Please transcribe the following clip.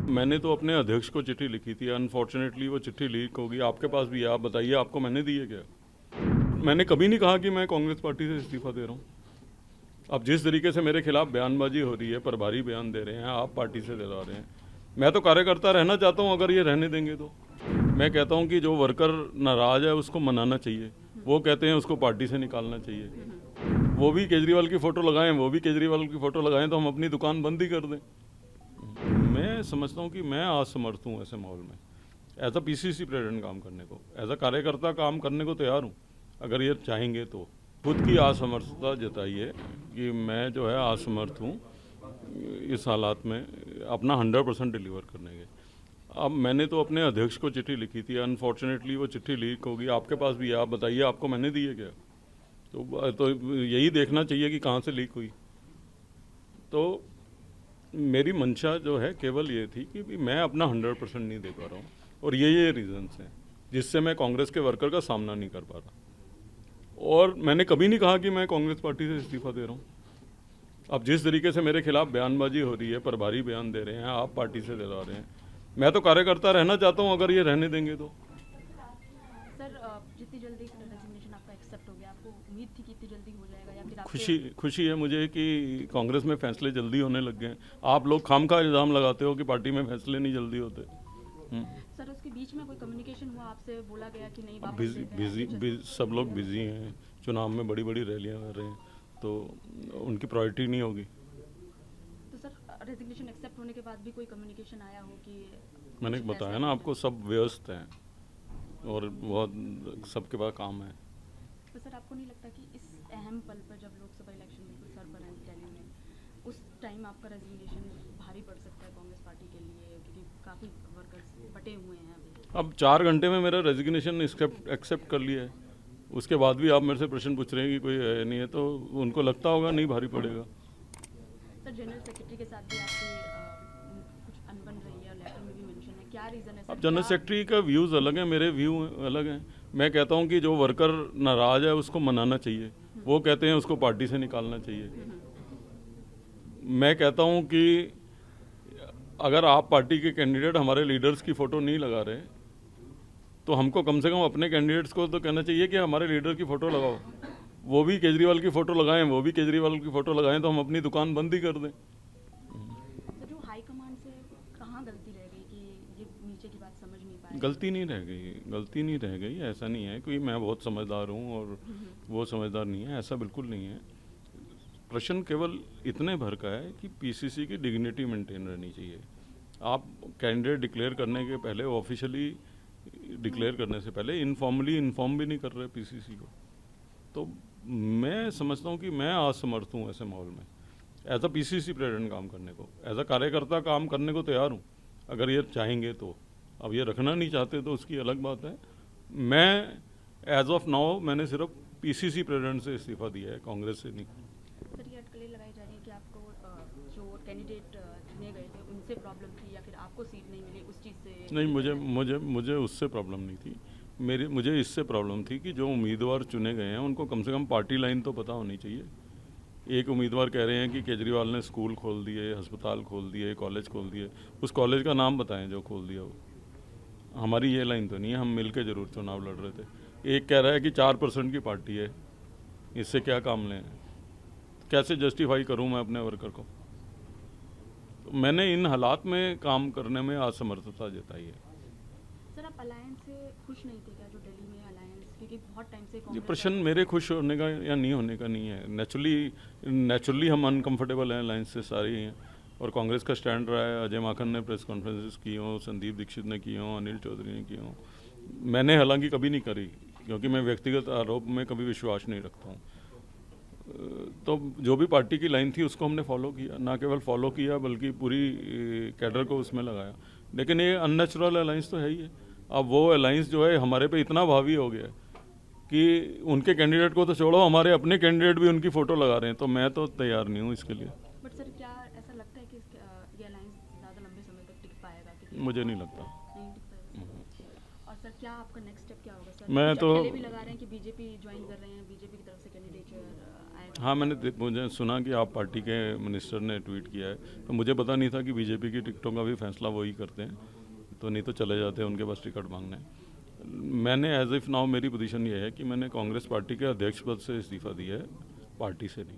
मैंने तो अपने अध्यक्ष को चिट्ठी लिखी थी। अनफॉर्चुनेटली वो चिट्ठी लीक होगी, आपके पास भी है। आप बताइए, आपको मैंने दी है क्या? मैंने कभी नहीं कहा कि मैं कांग्रेस पार्टी से इस्तीफा दे रहा हूँ। अब जिस तरीके से मेरे खिलाफ बयानबाजी हो रही है, प्रभारी बयान दे रहे हैं, आप पार्टी से दिला रहे हैं। मैं तो कार्यकर्ता रहना चाहता हूँ, अगर ये रहने देंगे तो। मैं कहता हूँ कि जो वर्कर नाराज है उसको मनाना चाहिए। वो कहते हैं उसको पार्टी से निकालना चाहिए। वो भी केजरीवाल की फ़ोटो लगाएं, वो भी केजरीवाल की फ़ोटो लगाएं, तो हम अपनी दुकान बंद ही कर दें। मैं समझता हूँ कि मैं असमर्थ हूँ ऐसे माहौल में, एज अ पीसीसी प्रेसिडेंट काम करने को, एज अ कार्यकर्ता काम करने को तैयार हूँ, अगर ये चाहेंगे तो। खुद की असमर्थता जताइए कि मैं जो है असमर्थ हूँ इस हालात में अपना 100% डिलीवर करने के। अब मैंने तो अपने अध्यक्ष को चिट्ठी लिखी थी। अनफॉर्चुनेटली वो चिट्ठी लीक होगी, आपके पास भी है। आप बताइए, आपको मैंने दी है क्या? तो यही देखना चाहिए कि कहाँ से लीक हुई। तो मेरी मंशा जो है केवल ये थी कि भी मैं अपना 100% नहीं दे पा रहा हूँ, और ये रीजंस हैं जिससे मैं कांग्रेस के वर्कर का सामना नहीं कर पा रहा। और मैंने कभी नहीं कहा कि मैं कांग्रेस पार्टी से इस्तीफा दे रहा हूँ। अब जिस तरीके से मेरे खिलाफ बयानबाजी हो रही है, प्रभारी बयान दे रहे हैं, आप पार्टी से दिला रहे हैं। मैं तो कार्यकर्ता रहना चाहता हूँ, अगर ये रहने देंगे तो। सर, जितनी जल्दी रेजिग्नेशन आपका एक्सेप्ट हो गया, आपको उम्मीद थी कि इतनी जल्दी हो जाएगा या फिर खुशी है मुझे कि कांग्रेस में फैसले जल्दी होने लग गए हैं। आप लोग खामखा इल्ज़ाम लगाते हो कि पार्टी में फैसले नहीं जल्दी होते। सर, उसके बीच में कोई कम्युनिकेशन हुआ आपसे? बोला गया कि नहीं, अब वापस बिजी लेते हैं? बिजी सब लोग बिजी हैं, चुनाव में बड़ी बड़ी रैलियां कर रहे हैं, तो उनकी प्रायोरिटी नहीं होगी। तो सर, रेजिग्नेशन एक्सेप्ट होने के बाद भी कोई कम्युनिकेशन आया हो कि मैंने कुछ बताया ऐसा ना है? आपको, सब व्यस्त हैं और बहुत सबके पास काम है। तो सर, आपको नहीं लगता कि इस अहम पल पर, जब लोकसभा इलेक्शन बिल्कुल सर पर है दिल्ली में, उस टाइम आपका रेजिग्नेशन भारी पड़ सकता है कांग्रेस पार्टी के लिए, क्योंकि काफ़ी वर्कर्स बटे हुए हैं अभी? अब 4 घंटे में मेरा रेजिग्नेशन एक्सेप्ट कर लिया है, उसके बाद भी आप मेरे से प्रश्न पूछ रहे हैं कि कोई है नहीं है, तो उनको लगता होगा नहीं भारी पड़ेगा। सर, जनरल सेक्रेटरी के साथ भी आपकी कुछ अनबन रही है, लेटर में भी मेंशन है, क्या रीज़न है सर? अब जनरल सेक्रेटरी का व्यूज़ अलग है, मेरे व्यू अलग हैं। मैं कहता हूं कि जो वर्कर नाराज है उसको मनाना चाहिए। वो कहते हैं उसको पार्टी से निकालना चाहिए। मैं कहता हूं कि अगर आप पार्टी के कैंडिडेट हमारे लीडर्स की फ़ोटो नहीं लगा रहे, तो हमको कम से कम अपने कैंडिडेट्स को तो कहना चाहिए कि हमारे लीडर की फ़ोटो लगाओ। वो भी केजरीवाल की फ़ोटो लगाएं, वो भी केजरीवाल की फ़ोटो लगाएं, तो हम अपनी दुकान बंद ही कर दें। सर, जो हाई कमांड से कहाँ गलती रह गई कि ये नीचे की बात समझ नहीं पाए? गलती नहीं रह गई, गलती नहीं रह गई, ऐसा नहीं है कि मैं बहुत समझदार हूँ और वो समझदार नहीं है, ऐसा बिल्कुल नहीं है। प्रश्न केवल इतने भर का है कि पीसीसी की डिग्निटी मेंटेन रहनी चाहिए। आप कैंडिडेट डिक्लेयर करने के पहले, ऑफिशियली डिक्लेयर करने से पहले इनफॉर्मली इन्फॉर्म भी नहीं कर रहे पीसीसी को। तो मैं समझता हूँ कि मैं असमर्थ हूँ ऐसे माहौल में, एज अ पीसीसी प्रेसिडेंट काम करने को, एज अ कार्यकर्ता काम करने को तैयार हूँ, अगर ये चाहेंगे तो। अब ये रखना नहीं चाहते तो उसकी अलग बात है। मैं एज ऑफ नाउ मैंने सिर्फ पीसीसी प्रेसिडेंट से इस्तीफा दिया है, कांग्रेस से नहीं। सर, ये अटकलें लगाई जा रही है कि आपको जो कैंडिडेट चुने गए थे उनसे प्रॉब्लम थी, या फिर आपको सीट नहीं मिली उस चीज़ से? नहीं, मुझे उससे प्रॉब्लम नहीं थी। मुझे इससे प्रॉब्लम थी कि जो उम्मीदवार चुने गए हैं उनको कम से कम पार्टी लाइन तो पता होनी चाहिए। एक उम्मीदवार कह रहे हैं कि केजरीवाल ने स्कूल खोल दिए, अस्पताल खोल दिए, कॉलेज खोल दिए। उस कॉलेज का नाम बताएं जो खोल दिया वो। हमारी ये लाइन तो नहीं है, हम मिलके ज़रूर चुनाव लड़ रहे थे। एक कह रहा है कि 4% की पार्टी है, इससे क्या काम लें? कैसे जस्टिफाई करूं मैं अपने वर्कर को? तो मैंने इन हालात में काम करने में असमर्थता जताई है। सर, आप अलायंस से खुश नहीं थे क्या, जो दिल्ली में अलायंस, क्योंकि बहुत टाइम से ये कांग्रेस प्रश्न मेरे खुश होने का या नहीं होने का नहीं है। नेचुरली हम अनकंफर्टेबल हैं अलायंस से, सारे ही हैं। और कांग्रेस का स्टैंड रहा है, अजय माकन ने प्रेस कॉन्फ्रेंसेस की हों, संदीप दीक्षित ने की हों, अनिल चौधरी ने की हों। मैंने हालांकि कभी नहीं करी, क्योंकि मैं व्यक्तिगत आरोप में कभी विश्वास नहीं रखता हूँ। तो जो भी पार्टी की लाइन थी उसको हमने फॉलो किया, ना केवल फॉलो किया बल्कि पूरी कैडर को उसमें लगाया। लेकिन ये अननेचुरल अलायंस तो है ही है। अब वो अलायंस जो है हमारे पे इतना हावी हो गया कि उनके कैंडिडेट को तो छोड़ो, हमारे अपने कैंडिडेट भी उनकी फ़ोटो लगा रहे हैं, तो मैं तो तैयार नहीं हूँ इसके लिए। बट सर, क्या ऐसा लगता है कि ये अलायंस ज़्यादा लंबे समय तक टिक पाएगा? क्योंकि मुझे नहीं लगता। नहीं टिक पाएगा। और और सर क्या आपका नेक्स्ट स्टेप क्या होगा सर? मैं कुछ तो- अकेले भी लगा रहे हैं कि बीजेपी ज्वाइन कर रहे हैं, बीजेपी की तरफ से कैंडिडेट आएगा। हाँ, मुझे सुना कि आप पार्टी के मिनिस्टर ने ट्वीट किया है, तो मुझे पता नहीं था कि बीजेपी की टिकटों का भी फैसला वही करते हैं, तो नहीं तो चले जाते हैं उनके पास टिकट मांगने। मैंने एज इफ नाउ मेरी पोजीशन ये है कि मैंने कांग्रेस पार्टी के अध्यक्ष पद से इस्तीफ़ा दिया है, पार्टी से नहीं।